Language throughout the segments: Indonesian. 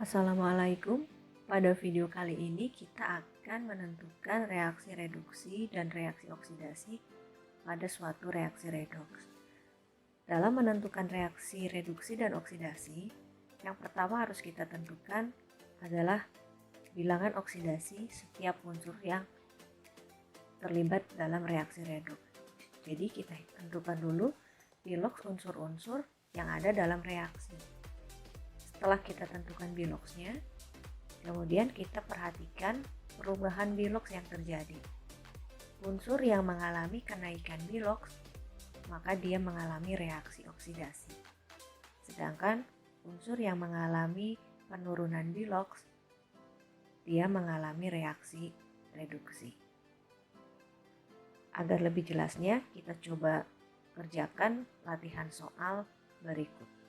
Assalamualaikum. Pada video kali ini kita akan menentukan reaksi reduksi dan reaksi oksidasi pada suatu reaksi redoks. Dalam menentukan reaksi reduksi dan oksidasi, yang pertama harus kita tentukan adalah bilangan oksidasi setiap unsur yang terlibat dalam reaksi redoks. Jadi kita tentukan dulu biloks unsur-unsur yang ada dalam reaksi. Setelah kita tentukan biloksnya, kemudian kita perhatikan perubahan biloks yang terjadi. Unsur yang mengalami kenaikan biloks, maka dia mengalami reaksi oksidasi. Sedangkan unsur yang mengalami penurunan biloks, dia mengalami reaksi reduksi. Agar lebih jelasnya, kita coba kerjakan latihan soal berikut.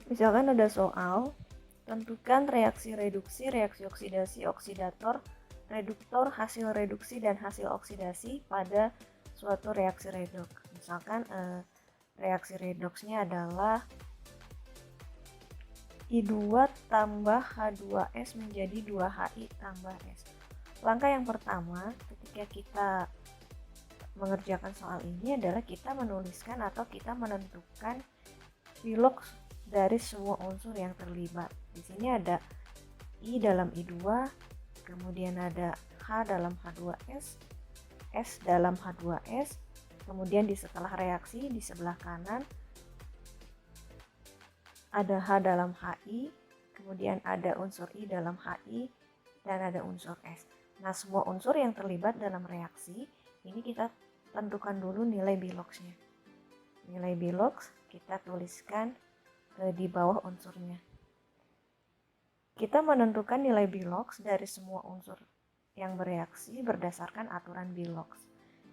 Misalkan ada soal, tentukan reaksi reduksi, reaksi oksidasi, oksidator, reduktor, hasil reduksi, dan hasil oksidasi pada suatu reaksi redoks. Misalkan reaksi redoksnya adalah I2 tambah H2S menjadi 2HI tambah S. Langkah yang pertama ketika kita mengerjakan soal ini adalah kita menuliskan atau kita menentukan biloks dari semua unsur yang terlibat. Di sini ada I dalam I2, kemudian ada H dalam H2S, S dalam H2S, kemudian di setelah reaksi di sebelah kanan ada H dalam HI, kemudian ada unsur I dalam HI, dan ada unsur S. Nah, semua unsur yang terlibat dalam reaksi, ini kita tentukan dulu nilai biloksnya. Nilai biloks kita tuliskan di bawah unsurnya. Kita menentukan nilai biloks dari semua unsur yang bereaksi berdasarkan aturan biloks.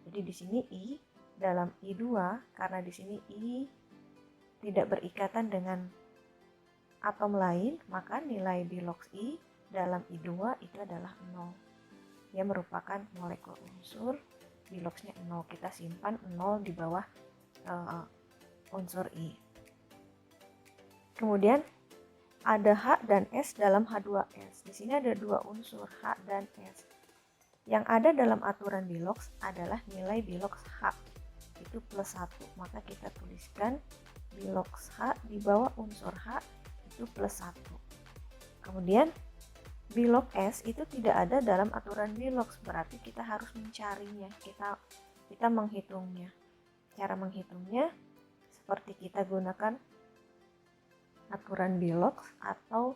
Jadi di sini I dalam I2, karena di sini I tidak berikatan dengan atom lain, maka nilai biloks I dalam I2 itu adalah 0. Dia merupakan molekul unsur, biloksnya 0. Kita simpan 0 di bawah unsur I. Kemudian ada H dan S dalam H2S. Di sini ada dua unsur H dan S. Yang ada dalam aturan biloks adalah nilai biloks H. Itu plus 1. Maka kita tuliskan biloks H di bawah unsur H itu plus 1. Kemudian biloks S itu tidak ada dalam aturan biloks. Berarti kita harus mencarinya. Kita menghitungnya. Cara menghitungnya seperti kita gunakan aturan biloks atau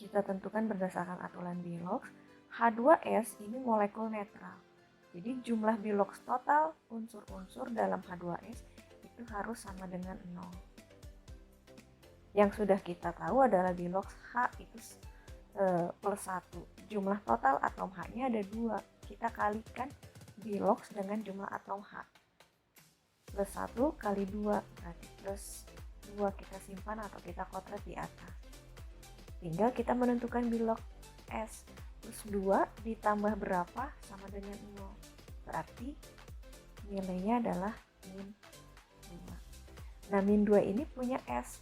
kita tentukan berdasarkan aturan biloks. H2S ini molekul netral. Jadi jumlah biloks total unsur-unsur dalam H2S itu harus sama dengan 0. Yang sudah kita tahu adalah biloks H itu plus 1. Jumlah total atom H-nya ada 2. Kita kalikan biloks dengan jumlah atom H. Plus 1 kali 2 berarti plus 2, kita simpan atau kita kotret di atas. Tinggal kita menentukan biloks S. Plus 2 ditambah berapa sama dengan 0. Berarti nilainya adalah min 2. Nah, min 2 ini punya S.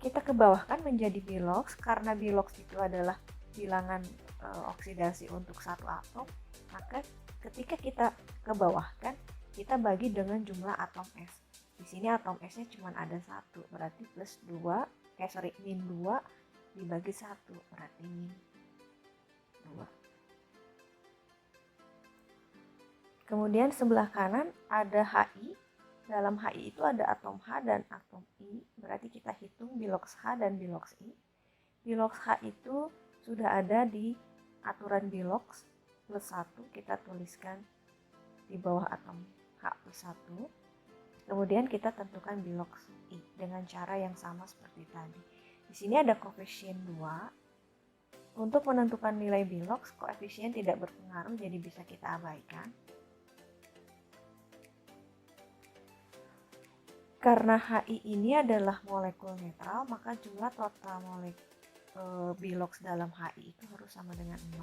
Kita kebawahkan menjadi biloks, karena biloks itu adalah bilangan oksidasi untuk satu atom. Maka ketika kita kebawahkan, kita bagi dengan jumlah atom S. Di sini atom S-nya cuma ada 1, berarti plus 2, min 2 dibagi 1, berarti min 2. Kemudian sebelah kanan ada HI. Dalam HI itu ada atom H dan atom I, berarti kita hitung biloks H dan biloks I. Biloks H itu sudah ada di aturan biloks plus 1, kita tuliskan di bawah atom H plus 1. Kemudian kita tentukan biloks I dengan cara yang sama seperti tadi. Di sini ada koefisien 2. Untuk menentukan nilai biloks, koefisien tidak berpengaruh, jadi bisa kita abaikan. Karena HI ini adalah molekul netral, maka jumlah total molekul biloks dalam HI itu harus sama dengan 0.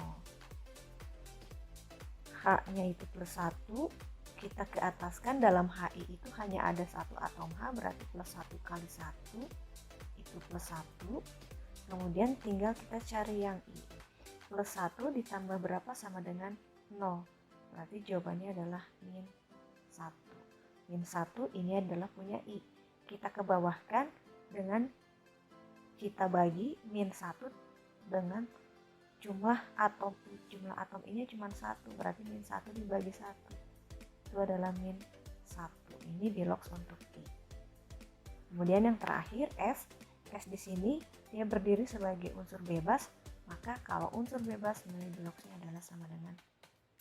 H-nya itu plus 1, kita ke ataskan, dalam HI itu hanya ada satu atom H, berarti plus 1 kali 1 itu plus 1. Kemudian tinggal kita cari yang I. Plus 1 ditambah berapa sama dengan 0. Berarti jawabannya adalah min 1. Min 1 ini adalah punya I. Kita ke bawahkan dengan kita bagi min 1 dengan jumlah atom I. Jumlah atom I nya cuma 1, berarti min 1 dibagi 1. Itu adalah min 1. Ini biloks untuk I. Kemudian yang terakhir S. S di sini dia berdiri sebagai unsur bebas, maka kalau unsur bebas nilai biloksnya adalah sama dengan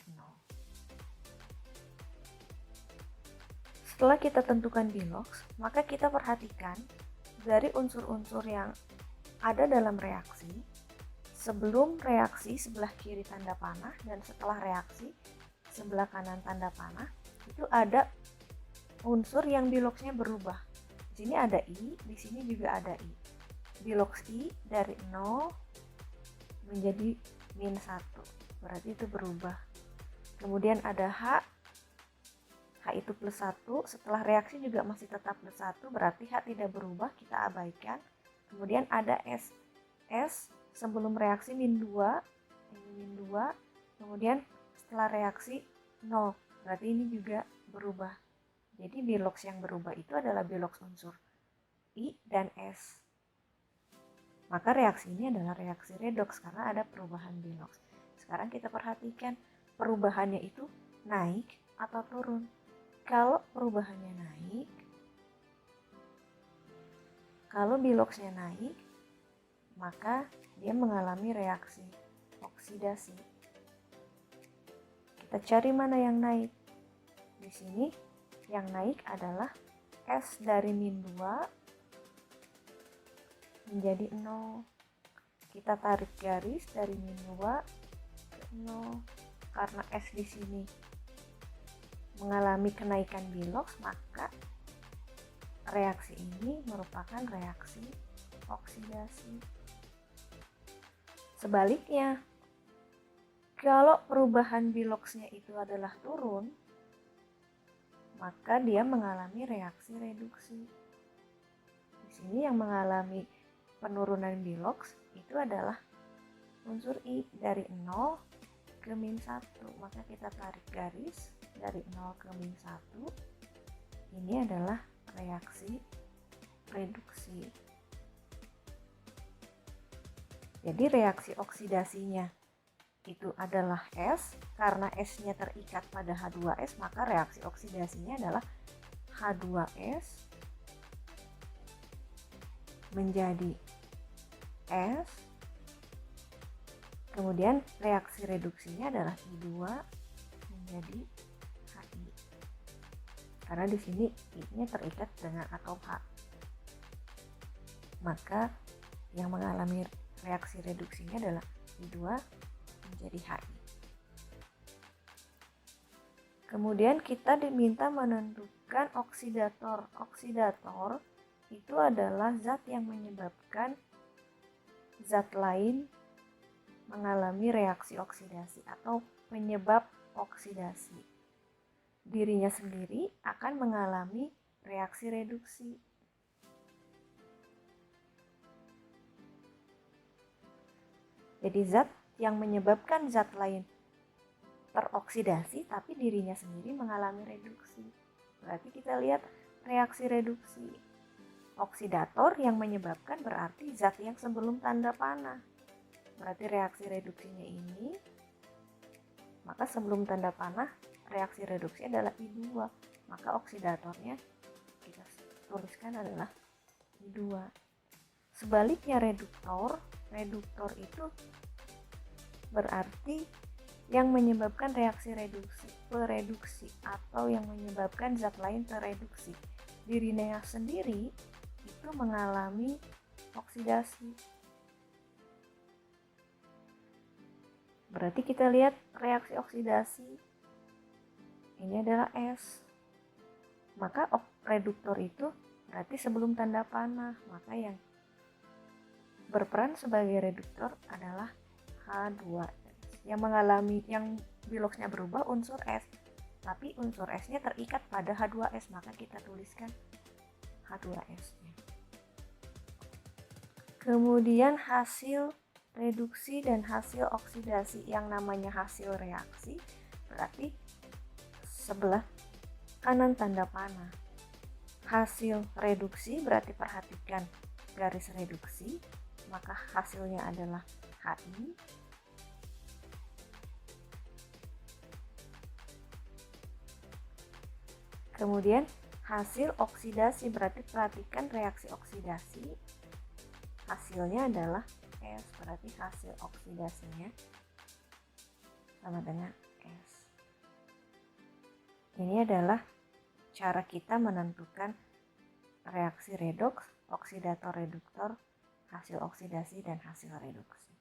0. Setelah kita tentukan biloks, maka kita perhatikan dari unsur-unsur yang ada dalam reaksi, sebelum reaksi sebelah kiri tanda panah dan setelah reaksi sebelah kanan tanda panah, itu ada unsur yang biloksnya berubah. Di sini ada I, di sini juga ada I. Biloks I dari 0 menjadi min 1, berarti itu berubah. Kemudian ada H, H itu plus 1, setelah reaksi juga masih tetap plus 1, berarti H tidak berubah, kita abaikan. Kemudian ada S, S sebelum reaksi min 2, ini min 2, kemudian setelah reaksi 0, berarti ini juga berubah. Jadi biloks yang berubah itu adalah biloks unsur I dan S. Maka reaksi ini adalah reaksi redoks karena ada perubahan biloks. Sekarang kita perhatikan perubahannya itu naik atau turun. Kalau perubahannya naik, kalau biloksnya naik, maka dia mengalami reaksi oksidasi. Kita cari mana yang naik. Di sini yang naik adalah S dari min 2 menjadi 0. Kita tarik garis dari min 2 ke 0. Karena S di sini mengalami kenaikan biloks, maka reaksi ini merupakan reaksi oksidasi. Sebaliknya, kalau perubahan biloksnya itu adalah turun, maka dia mengalami reaksi reduksi. Di sini yang mengalami penurunan biloks itu adalah unsur I dari 0 ke min 1. Maka kita tarik garis dari 0 ke min 1. Ini adalah reaksi reduksi. Jadi reaksi oksidasinya itu adalah S, karena S-nya terikat pada H2S, maka reaksi oksidasinya adalah H2S menjadi S, kemudian reaksi reduksinya adalah I2 menjadi HI, karena di sini I-nya terikat dengan atom H, maka yang mengalami reaksi reduksinya adalah I2 menjadi HI. Kemudian kita diminta menentukan oksidator. Oksidator itu adalah zat yang menyebabkan zat lain mengalami reaksi oksidasi atau penyebab oksidasi. Dirinya sendiri akan mengalami reaksi reduksi. Jadi zat yang menyebabkan zat lain teroksidasi tapi dirinya sendiri mengalami reduksi. Berarti kita lihat reaksi reduksi. Oksidator yang menyebabkan berarti zat yang sebelum tanda panah. Berarti reaksi reduksinya ini, maka sebelum tanda panah reaksi reduksi adalah I2. Maka oksidatornya kita tuliskan adalah I2. Sebaliknya reduktor, reduktor itu berarti yang menyebabkan reaksi reduksi, pereduksi, atau yang menyebabkan zat lain tereduksi. Dirinya sendiri itu mengalami oksidasi. Berarti kita lihat reaksi oksidasi ini adalah S. Maka reduktor itu berarti sebelum tanda panah, maka yang berperan sebagai reduktor adalah H2S. Yang biloksnya berubah unsur S. tapi unsur S-nya terikat pada H2S, maka kita tuliskan H2S-nya. Kemudian hasil reduksi dan hasil oksidasi. Yang namanya hasil reaksi berarti sebelah kanan tanda panah. Hasil reduksi berarti perhatikan garis reduksi, maka hasilnya adalah HI. Kemudian hasil oksidasi berarti perhatikan reaksi oksidasi, hasilnya adalah S, berarti hasil oksidasinya sama dengan S. Ini adalah cara kita menentukan reaksi redoks, oksidator reduktor, hasil oksidasi dan hasil reduksi.